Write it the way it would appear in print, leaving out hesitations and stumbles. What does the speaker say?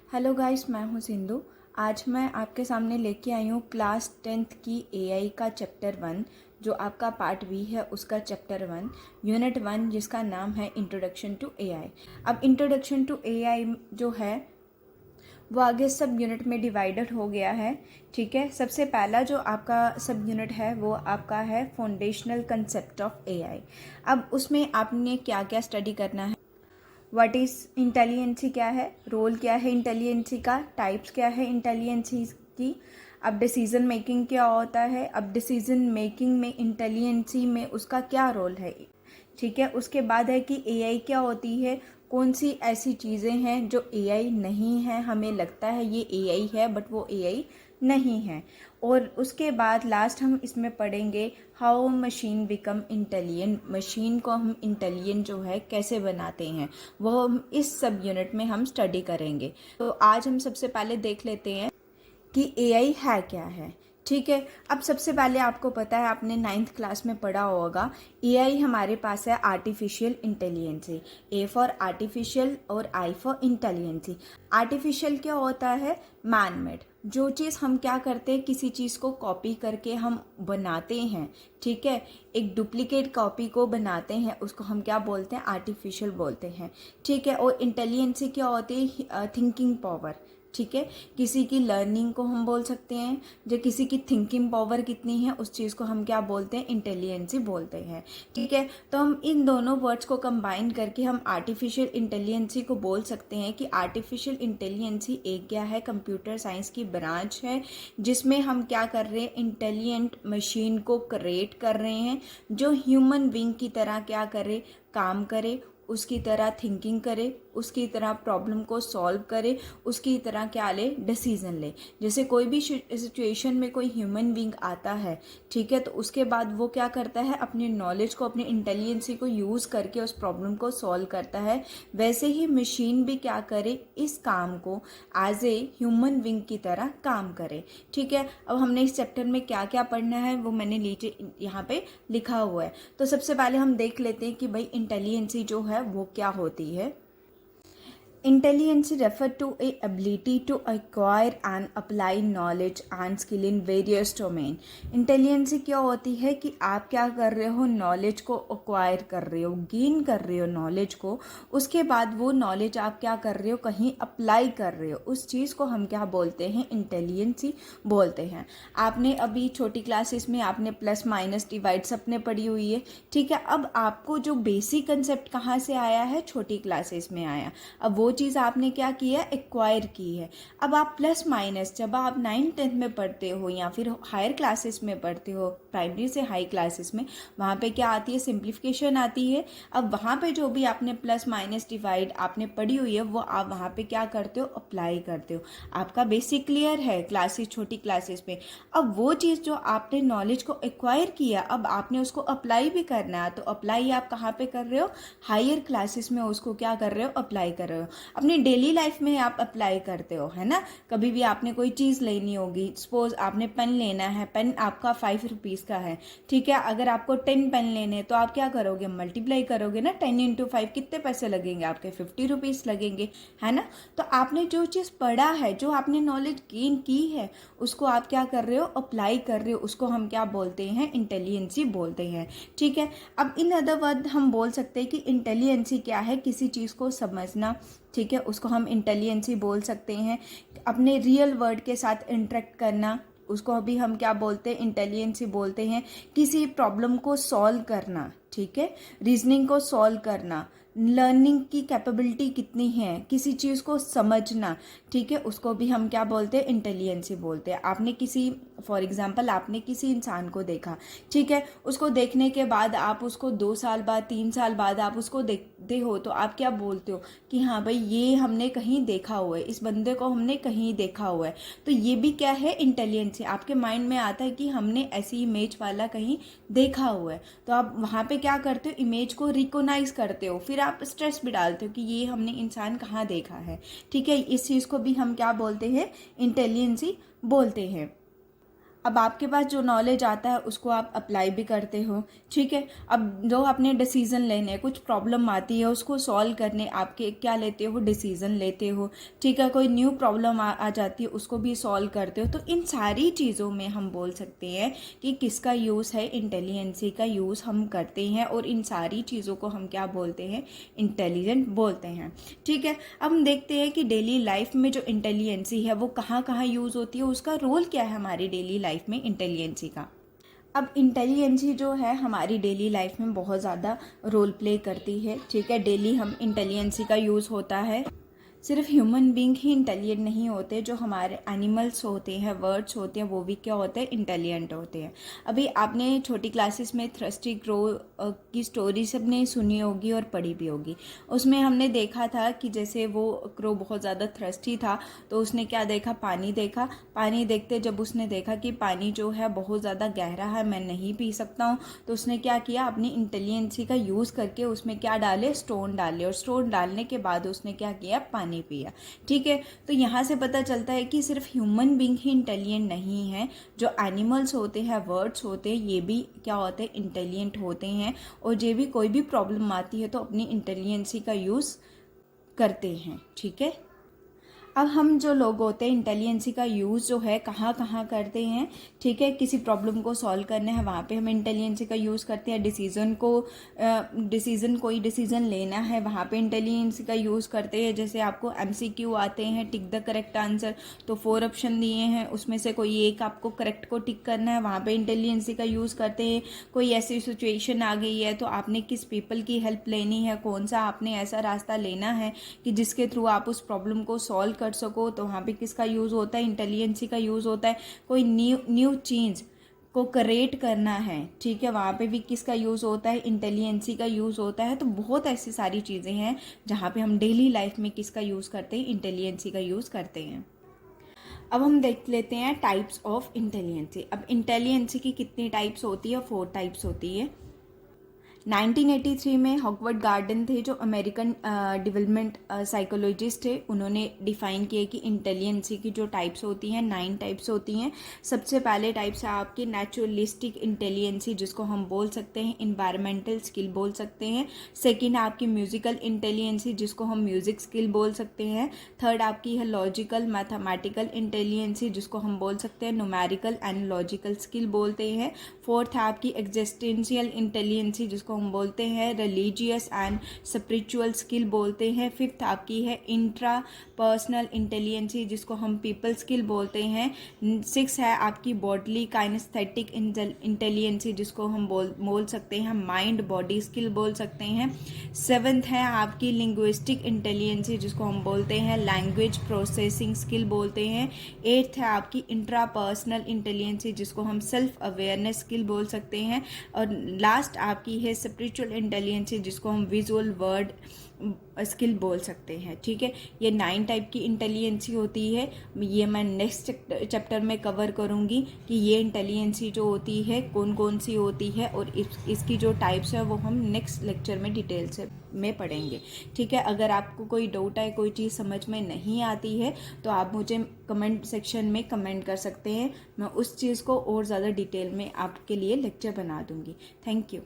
Hello guys, मैं हूँ सिंधु। आज मैं आपके सामने लेके आई हूँ क्लास 10th की एआई का चैप्टर 1, जो आपका पार्ट बी है उसका चैप्टर 1 यूनिट 1, जिसका नाम है इंट्रोडक्शन टू एआई। अब इंट्रोडक्शन टू एआई जो है वो आगे सब यूनिट में डिवाइडेड हो गया है। ठीक है, सबसे पहला जो आपका सब यूनिट है वो आपका है फाउंडेशनल कंसेप्ट ऑफ एआई। अब उसमें आपने क्या क्या स्टडी करना है, व्हाट इज़ इंटेलिजेंसी, क्या है रोल, क्या है इंटेलिजेंसी का, टाइप्स क्या है इंटेलिजेंसी की। अब डिसीजन मेकिंग क्या होता है, अब डिसीजन मेकिंग में इंटेलिजेंसी में उसका क्या रोल है। ठीक है, उसके बाद है कि एआई क्या होती है, कौन सी ऐसी चीज़ें हैं जो एआई नहीं है, हमें लगता है ये एआई है बट वो एआई नहीं है। और उसके बाद लास्ट हम इसमें पढ़ेंगे how machine become intelligent, machine को हम इंटेलिजेंट जो है कैसे बनाते हैं, वो हम इस सब यूनिट में हम स्टडी करेंगे। तो आज हम सबसे पहले देख लेते हैं कि एआई है क्या है। ठीक है, अब सबसे पहले आपको पता है, आपने 9th क्लास में पढ़ा होगा, एआई हमारे पास है artificial intelligence. A for artificial और आई फॉर इंटेलिजेंसी। आर्टिफिशियल क्या होता है, मैन मेड, जो चीज़ हम क्या करते हैं, किसी चीज़ को कॉपी करके हम बनाते हैं। ठीक है, एक डुप्लीकेट कॉपी को बनाते हैं, उसको हम क्या बोलते हैं, आर्टिफिशियल बोलते हैं। ठीक है, और इंटेलिजेंसी क्या होती है, थिंकिंग पावर। ठीक है, किसी की लर्निंग को हम बोल सकते हैं, जो किसी की थिंकिंग पावर कितनी है उस चीज़ को हम क्या बोलते हैं, इंटेलिजेंसी बोलते हैं। ठीक है, तो हम इन दोनों वर्ड्स को कंबाइन करके हम आर्टिफिशियल इंटेलिजेंसी को बोल सकते हैं कि आर्टिफिशियल इंटेलिजेंसी एक क्या है, कंप्यूटर साइंस की ब्रांच है, जिसमें हम क्या कर रहे हैं, इंटेलिजेंट मशीन को क्रिएट कर रहे हैं जो ह्यूमन बीइंग की तरह क्या करे, काम करे, उसकी तरह थिंकिंग करे, उसकी तरह प्रॉब्लम को सॉल्व करे, उसकी तरह क्या ले, डिसीजन ले। जैसे कोई भी सिचुएशन में कोई ह्यूमन बीइंग आता है, ठीक है, तो उसके बाद वो क्या करता है, अपनी नॉलेज को, अपनी इंटेलिजेंसी को यूज़ करके उस प्रॉब्लम को सॉल्व करता है। वैसे ही मशीन भी क्या करे, इस काम को एज ए ह्यूमन बीइंग की तरह काम करे। ठीक है, अब हमने इस चैप्टर में क्या क्या पढ़ना है वो मैंने नीचे यहाँ पे लिखा हुआ है। तो सबसे पहले हम देख लेते हैं कि भाई इंटेलिजेंसी जो है वो क्या होती है। Intelligence refer to a ability to acquire and apply knowledge and skill in various domain। Intelligence क्या होती है कि आप क्या कर रहे हो, नॉलेज को एक्वायर कर रहे हो, गेन कर रहे हो नॉलेज को, उसके बाद वो नॉलेज आप क्या कर रहे हो, कहीं अप्लाई कर रहे हो, उस चीज़ को हम क्या बोलते हैं, इंटेलिजेंसी बोलते हैं। आपने अभी छोटी क्लासेस में आपने प्लस माइनस डिवाइड्स अपने पढ़ी हुई है। ठीक है, अब आपको जो बेसिक कंसेप्ट कहाँ से आया है, छोटी क्लासेस में आया। अब वो चीज़ आपने क्या किया, एक्वायर की है। अब आप प्लस माइनस जब आप 9th-10th में पढ़ते हो या फिर हायर क्लासेस में पढ़ते हो, प्राइमरी से हाई क्लासेस में, वहाँ पे क्या आती है, सिंप्लीफिकेशन आती है। अब वहाँ पे जो भी आपने प्लस माइनस डिवाइड आपने पढ़ी हुई है वो आप वहाँ पे क्या करते हो, अप्लाई करते हो। आपका बेसिक क्लियर है क्लासेस, छोटी क्लासेस में। अब वो चीज़ जो आपने नॉलेज को एक्वायर किया, अब आपने उसको अप्लाई भी करना है, तो अप्लाई आप कहाँ पे कर रहे हो, हायर क्लासेस में उसको क्या कर रहे हो, अप्लाई कर रहे हो। अपनी डेली लाइफ में आप अप्लाई करते हो, है ना। कभी भी आपने कोई चीज़ लेनी होगी, सपोज आपने पेन लेना है, पेन आपका 5 रुपीज़ का है। ठीक है, अगर आपको 10 पेन लेने तो आप क्या करोगे, मल्टीप्लाई करोगे ना, 10 × 5 कितने पैसे लगेंगे आपके, 50 रुपीज़ लगेंगे, है ना। तो आपने जो चीज़ पढ़ा है, जो आपने नॉलेज गेन की है, उसको आप क्या कर रहे हो, अप्लाई कर रहे हो, उसको हम क्या बोलते हैं, इंटेलिजेंसी बोलते हैं। ठीक है, अब इन अदर वर्ड हम बोल सकते हैं कि इंटेलिजेंसी क्या है, किसी चीज़ को समझना। ठीक है, उसको हम इंटेलिजेंसी बोल सकते हैं। अपने रियल वर्ल्ड के साथ इंटरेक्ट करना, उसको अभी हम क्या बोलते हैं, इंटेलिजेंसी बोलते हैं। किसी प्रॉब्लम को सॉल्व करना, ठीक है, रीजनिंग को सॉल्व करना, लर्निंग की कैपेबिलिटी कितनी है, किसी चीज़ को समझना, ठीक है, उसको भी हम क्या बोलते हैं, इंटेलिजेंसी बोलते हैं। आपने किसी, फॉर एग्जांपल आपने किसी इंसान को देखा, ठीक है, उसको देखने के बाद आप उसको 2 साल बाद, 3 साल बाद आप उसको देखते हो, तो आप क्या बोलते हो कि हाँ भाई ये हमने कहीं देखा हुआ है, इस बंदे को हमने कहीं देखा हुआ है। तो ये भी क्या है, इंटेलिजेंसी। आपके माइंड में आता है कि हमने ऐसी इमेज वाला कहीं देखा हुआ है, तो आप वहाँ पे क्या करते हो, इमेज को रिकॉग्नाइज करते हो, फिर आप स्ट्रेस भी डालते हो कि ये हमने इंसान कहाँ देखा है। ठीक है, इस चीज़ को भी हम क्या बोलते हैं, इंटेलिजेंसी बोलते हैं। अब आपके पास जो नॉलेज आता है उसको आप अप्लाई भी करते हो, ठीक है। अब जो आपने डिसीज़न लेने, कुछ प्रॉब्लम आती है उसको सॉल्व करने आपके क्या लेते हो, डिसीज़न लेते हो, ठीक है। कोई न्यू प्रॉब्लम आ जाती है उसको भी सॉल्व करते हो। तो इन सारी चीज़ों में हम बोल सकते हैं कि किसका यूज़ है, इंटेलिजेंसी का यूज़ हम करते हैं, और इन सारी चीज़ों को हम क्या बोलते हैं, इंटेलिजेंट बोलते हैं, ठीक है। अब हम देखते हैं कि डेली लाइफ में जो इंटेलिजेंसी है वो कहाँ कहाँ यूज़ होती है, उसका रोल क्या है हमारी डेली लाइफ में इंटेलिजेंसी का। अब इंटेलिजेंसी जो है हमारी डेली लाइफ में बहुत ज़्यादा रोल प्ले करती है, ठीक है। डेली हम इंटेलिजेंसी का यूज़ होता है। सिर्फ ह्यूमन बींग ही इंटेलिजेंट नहीं होते, जो हमारे एनिमल्स होते हैं, वर्ड्स होते हैं, वो भी क्या होते हैं, इंटेलिजेंट होते हैं। अभी आपने छोटी क्लासेस में थ्रस्टी क्रो की स्टोरी सबने सुनी होगी और पढ़ी भी होगी। उसमें हमने देखा था कि जैसे वो क्रो बहुत ज़्यादा थ्रस्टी था, तो उसने क्या देखा, पानी देखा। पानी देखते जब उसने देखा कि पानी जो है बहुत ज़्यादा गहरा है, मैं नहीं पी सकता हूँ, तो उसने क्या किया, अपनी इंटेलिजेंसी का यूज़ करके उसमें क्या डाले, स्टोन डाले, और स्टोन डालने के बाद उसने क्या किया, पानी पिया, ठीक है। तो यहाँ से पता चलता है कि सिर्फ ह्यूमन बींग ही इंटेलिजेंट नहीं है, जो एनिमल्स होते हैं, वर्ड्स होते हैं, ये भी क्या होते हैं, इंटेलिजेंट होते हैं, और ये भी कोई भी प्रॉब्लम आती है तो अपनी इंटेलिजेंसी का यूज़ करते हैं, ठीक है। अब हम जो लोग होते हैं इंटेलिजेंसी का यूज़ जो है कहाँ कहाँ करते हैं, ठीक है। किसी प्रॉब्लम को सॉल्व करना है वहाँ पे हम इंटेलिजेंसी का यूज़ करते हैं। कोई डिसीज़न लेना है वहाँ पे इंटेलिजेंसी का यूज़ करते हैं। जैसे आपको MCQ आते हैं, टिक द करेक्ट आंसर, तो 4 ऑप्शन दिए हैं, उसमें से कोई एक आपको करेक्ट को टिक करना है, वहाँ पे इंटेलिजेंसी का यूज़ करते हैं। कोई ऐसी सिचुएशन आ गई है तो आपने किस पीपल की हेल्प लेनी है, कौन सा आपने ऐसा रास्ता लेना है कि जिसके थ्रू आप उस प्रॉब्लम को सॉल्व कर सको, तो वहाँ पे किसका यूज़ होता है, इंटेलिजेंसी का यूज़ होता है। कोई न्यू चीज़ को क्रिएट करना है, ठीक है, वहाँ पे भी किसका यूज़ होता है, इंटेलिजेंसी का यूज़ होता है। तो बहुत ऐसी सारी चीज़ें हैं जहाँ पे हम डेली लाइफ में किसका यूज़ करते हैं, इंटेलिजेंसी का यूज़ करते हैं। अब हम देख लेते हैं टाइप्स ऑफ इंटेलिजेंसी। अब इंटेलिजेंसी की कितनी टाइप्स होती है, 4 टाइप्स होती है। 1983 में हॉकवर्ड गार्डन थे जो अमेरिकन डेवलपमेंट साइकोलॉजिस्ट थे, उन्होंने डिफाइन किए कि इंटेलिजेंसी की जो टाइप्स होती हैं 9 टाइप्स होती हैं। सबसे पहले टाइप्स है आपकी नेचुरलिस्टिक इंटेलिजेंसी, जिसको हम बोल सकते हैं इन्वायरमेंटल स्किल बोल सकते हैं। सेकंड आपकी म्यूजिकल इंटेलिजेंसी, जिसको हम म्यूजिक स्किल बोल सकते हैं। थर्ड आपकी है लॉजिकल मैथमेटिकल इंटेलिजेंसी, जिसको हम बोल सकते हैं न्यूमेरिकल एंड लॉजिकल स्किल बोलते हैं। फोर्थ है आपकी एग्जिस्टेंशियल इंटेलिजेंसी, जिसको हम बोलते हैं रिलीजियस एंड स्पिरिचुअल स्किल बोलते हैं। फिफ्थ आपकी है इंट्रा पर्सनल इंटेलिजेंसी, जिसको हम पीपल स्किल बोलते हैं। सिक्स है आपकी बॉडली काइनेस्थेटिक इंटेलिजेंसी, जिसको हम बोल सकते हैं माइंड बॉडी स्किल बोल सकते हैं। सेवेंथ है आपकी लिंग्विस्टिक इंटेलिजेंसी, जिसको हम बोलते हैं लैंग्वेज प्रोसेसिंग स्किल बोलते हैं। एट्थ है आपकी इंट्रा पर्सनल इंटेलिजेंसी, जिसको हम सेल्फ अवेयरनेस स्किल बोल सकते हैं। और लास्ट आपकी है स्पिरिचुअल इंटेलिजेंसी, जिसको हम विजुअल वर्ड स्किल बोल सकते हैं, ठीक है। ये 9 टाइप की इंटेलिजेंसी होती है। ये मैं नेक्स्ट चैप्टर में कवर करूँगी कि ये इंटेलिजेंसी जो होती है कौन कौन सी होती है, और इसकी जो टाइप्स है वो हम नेक्स्ट लेक्चर में डिटेल से में पढ़ेंगे, ठीक है। अगर आपको कोई डाउट है, कोई चीज़ समझ में नहीं आती है, तो आप मुझे कमेंट सेक्शन में कमेंट कर सकते हैं। मैं उस चीज़ को और ज़्यादा डिटेल में आपके लिए लेक्चर बना दूँगी। Thank you.